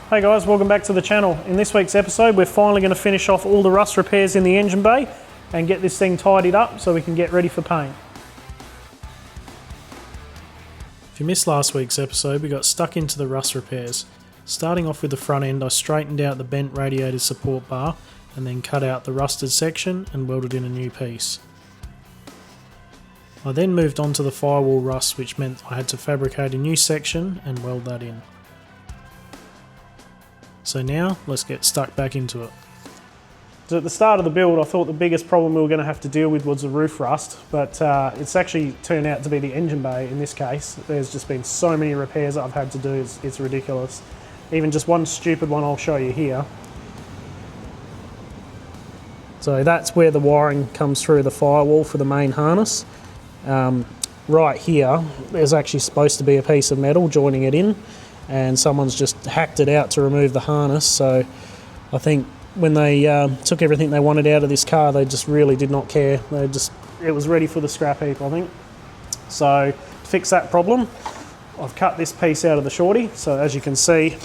Hey guys, welcome back to the channel. In this week's episode, we're finally going to finish off all the rust repairs in the engine bay and get this thing tidied up so we can get ready for paint. If you missed last week's episode, we got stuck into the rust repairs. Starting off with the front end, I straightened out the bent radiator support bar and then cut out the rusted section and welded in a new piece. I then moved on to the firewall rust, which meant I had to fabricate a new section and weld that in. So now, let's get stuck back into it. So at the start of the build, I thought the biggest problem we were going to have to deal with was the roof rust, but it's actually turned out to be the engine bay in this case. There's just been so many repairs that I've had to do, it's ridiculous. Even just one stupid one I'll show you here. So that's where the wiring comes through the firewall for the main harness. Right here, there's actually supposed to be a piece of metal joining it in, and someone's just hacked it out to remove the harness. So I think when they took everything they wanted out of this car, they just really did not care. It was ready for the scrap heap, I think. So to fix that problem, I've cut this piece out of the Shorty. So as you can see,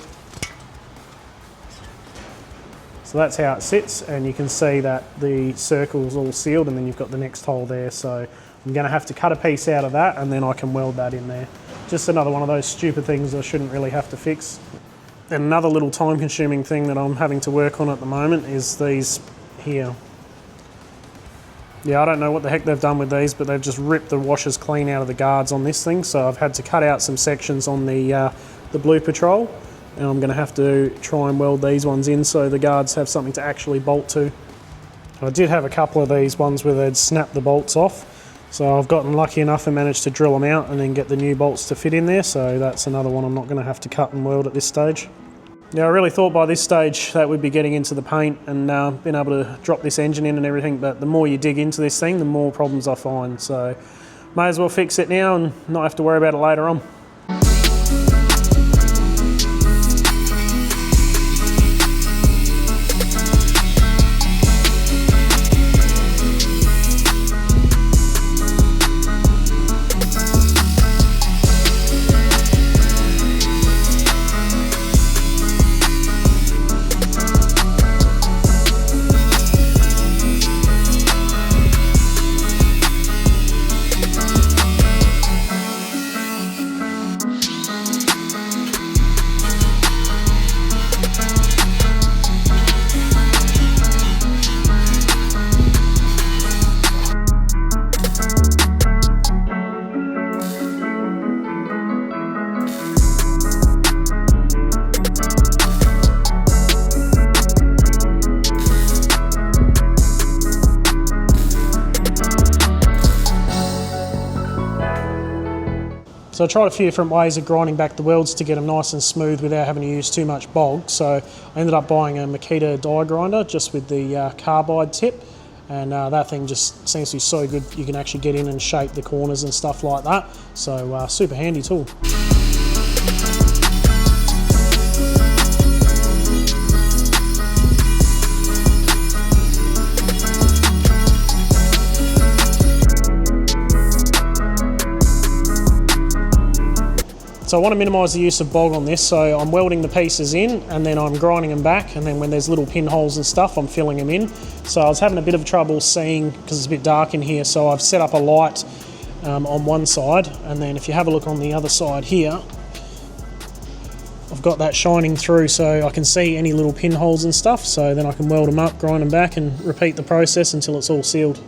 so that's how it sits, and you can see that the circle's all sealed and then you've got the next hole there. So I'm going to have to cut a piece out of that and then I can weld that in there. Just another one of those stupid things I shouldn't really have to fix. And another little time consuming thing that I'm having to work on at the moment is these here. Yeah, I don't know what the heck they've done with these, but they've just ripped the washers clean out of the guards on this thing. So I've had to cut out some sections on the Blue Patrol, and I'm going to have to try and weld these ones in so the guards have something to actually bolt to. I did have a couple of these ones where they'd snap the bolts off. So I've gotten lucky enough and managed to drill them out and then get the new bolts to fit in there. So that's another one I'm not going to have to cut and weld at this stage. Yeah, I really thought by this stage that we'd be getting into the paint and being able to drop this engine in and everything, but the more you dig into this thing, the more problems I find. So may as well fix it now and not have to worry about it later on. So I tried a few different ways of grinding back the welds to get them nice and smooth without having to use too much bog. So I ended up buying a Makita die grinder just with the carbide tip, and that thing just seems to be so good. You can actually get in and shape the corners and stuff like that. So super handy tool. So I want to minimise the use of bog on this, so I'm welding the pieces in and then I'm grinding them back, and then when there's little pinholes and stuff, I'm filling them in. So I was having a bit of trouble seeing because it's a bit dark in here, so I've set up a light on one side, and then if you have a look on the other side here, I've got that shining through so I can see any little pinholes and stuff, so then I can weld them up, grind them back and repeat the process until it's all sealed.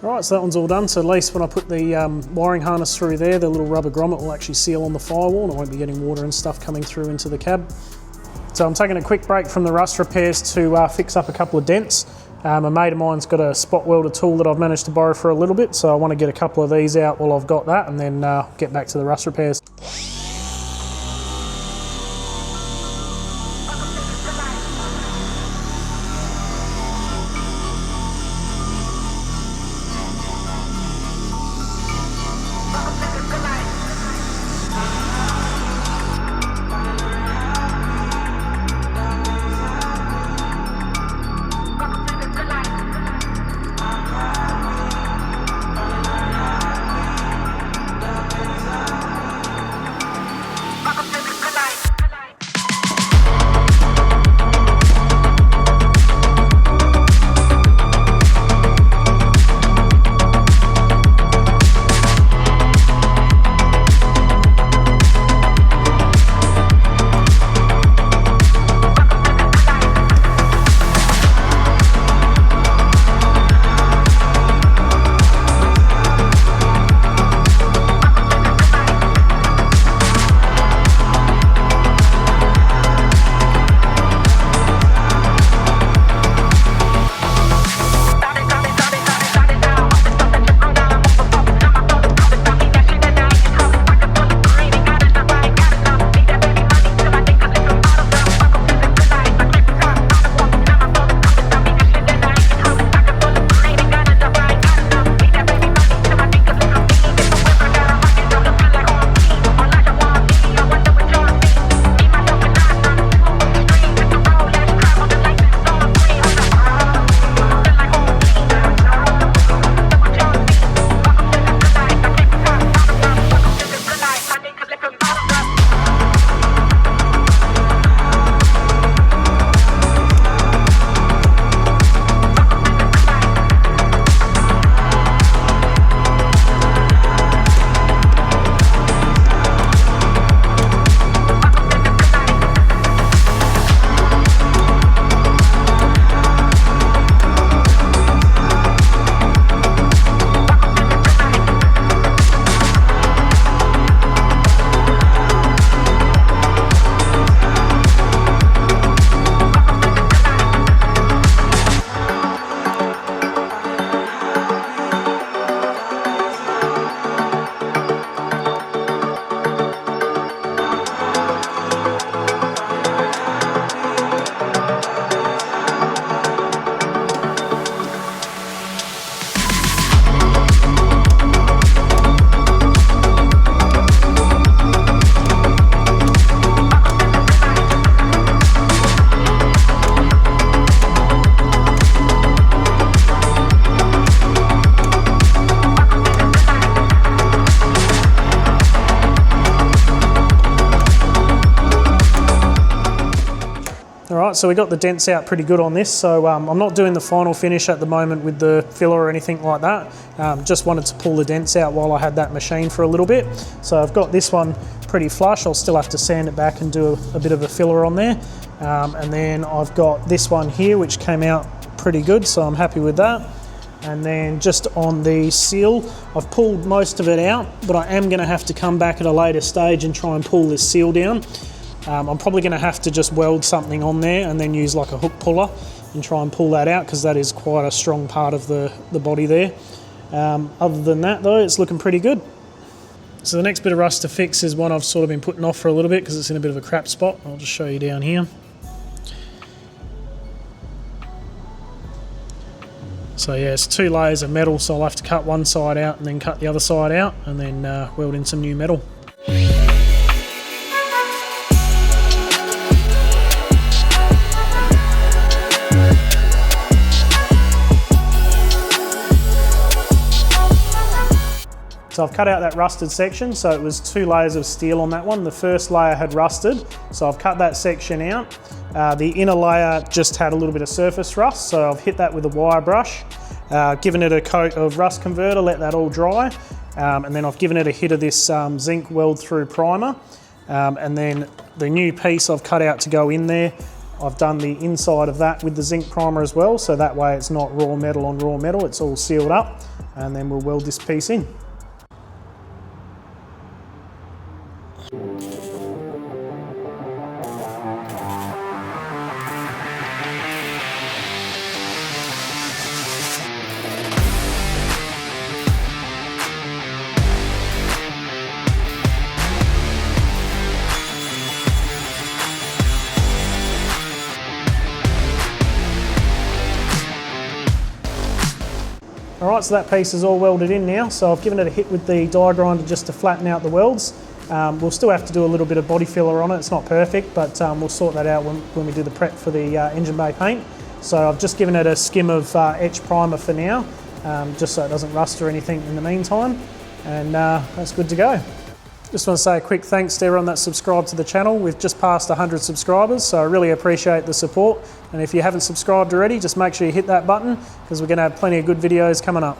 Alright, so that one's all done, so at least when I put the wiring harness through there, the little rubber grommet will actually seal on the firewall and I won't be getting water and stuff coming through into the cab. So I'm taking a quick break from the rust repairs to fix up a couple of dents. A mate of mine's got a spot welder tool that I've managed to borrow for a little bit, so I want to get a couple of these out while I've got that and then get back to the rust repairs. Alright, so we got the dents out pretty good on this, so I'm not doing the final finish at the moment with the filler or anything like that. Just wanted to pull the dents out while I had that machine for a little bit. So I've got this one pretty flush. I'll still have to sand it back and do a bit of a filler on there. And then I've got this one here which came out pretty good, so I'm happy with that. And then just on the seal, I've pulled most of it out, but I am going to have to come back at a later stage and try and pull this seal down. I'm probably going to have to just weld something on there and then use like a hook puller and try and pull that out, because that is quite a strong part of the body there. Other than that though, it's looking pretty good. So the next bit of rust to fix is one I've sort of been putting off for a little bit because it's in a bit of a crap spot. I'll just show you down here. So yeah, it's 2 layers of metal, so I'll have to cut one side out and then cut the other side out and then weld in some new metal. So I've cut out that rusted section, so it was 2 layers of steel on that one. The first layer had rusted, so I've cut that section out. The inner layer just had a little bit of surface rust, so I've hit that with a wire brush, given it a coat of rust converter, let that all dry, and then I've given it a hit of this zinc weld through primer, and then the new piece I've cut out to go in there, I've done the inside of that with the zinc primer as well, so that way it's not raw metal on raw metal, it's all sealed up, and then we'll weld this piece in. Alright, so that piece is all welded in now, so I've given it a hit with the die grinder just to flatten out the welds. We'll still have to do a little bit of body filler on it, it's not perfect, but we'll sort that out when we do the prep for the engine bay paint. So I've just given it a skim of etch primer for now, just so it doesn't rust or anything in the meantime, and that's good to go. Just want to say a quick thanks to everyone that's subscribed to the channel. We've just passed 100 subscribers, so I really appreciate the support. And if you haven't subscribed already, just make sure you hit that button, because we're going to have plenty of good videos coming up.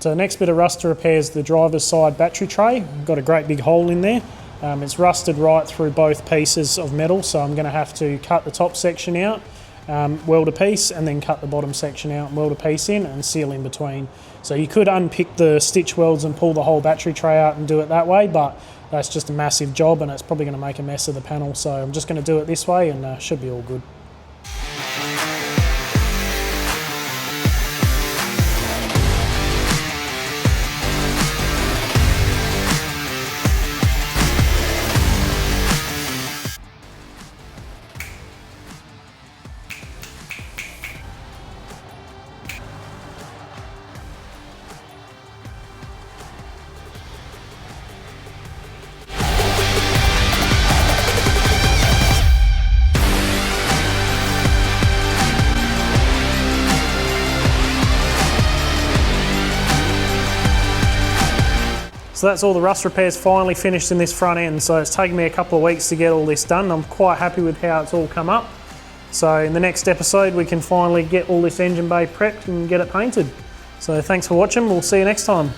So the next bit of rust to repair is the driver's side battery tray. We've got a great big hole in there. It's rusted right through both pieces of metal, so I'm going to have to cut the top section out, weld a piece, and then cut the bottom section out and weld a piece in and seal in between. So you could unpick the stitch welds and pull the whole battery tray out and do it that way, but that's just a massive job and it's probably going to make a mess of the panel, so I'm just going to do it this way and should be all good. So that's all the rust repairs finally finished in this front end. So it's taken me a couple of weeks to get all this done. I'm quite happy with how it's all come up. So in the next episode, we can finally get all this engine bay prepped and get it painted. So thanks for watching. We'll see you next time.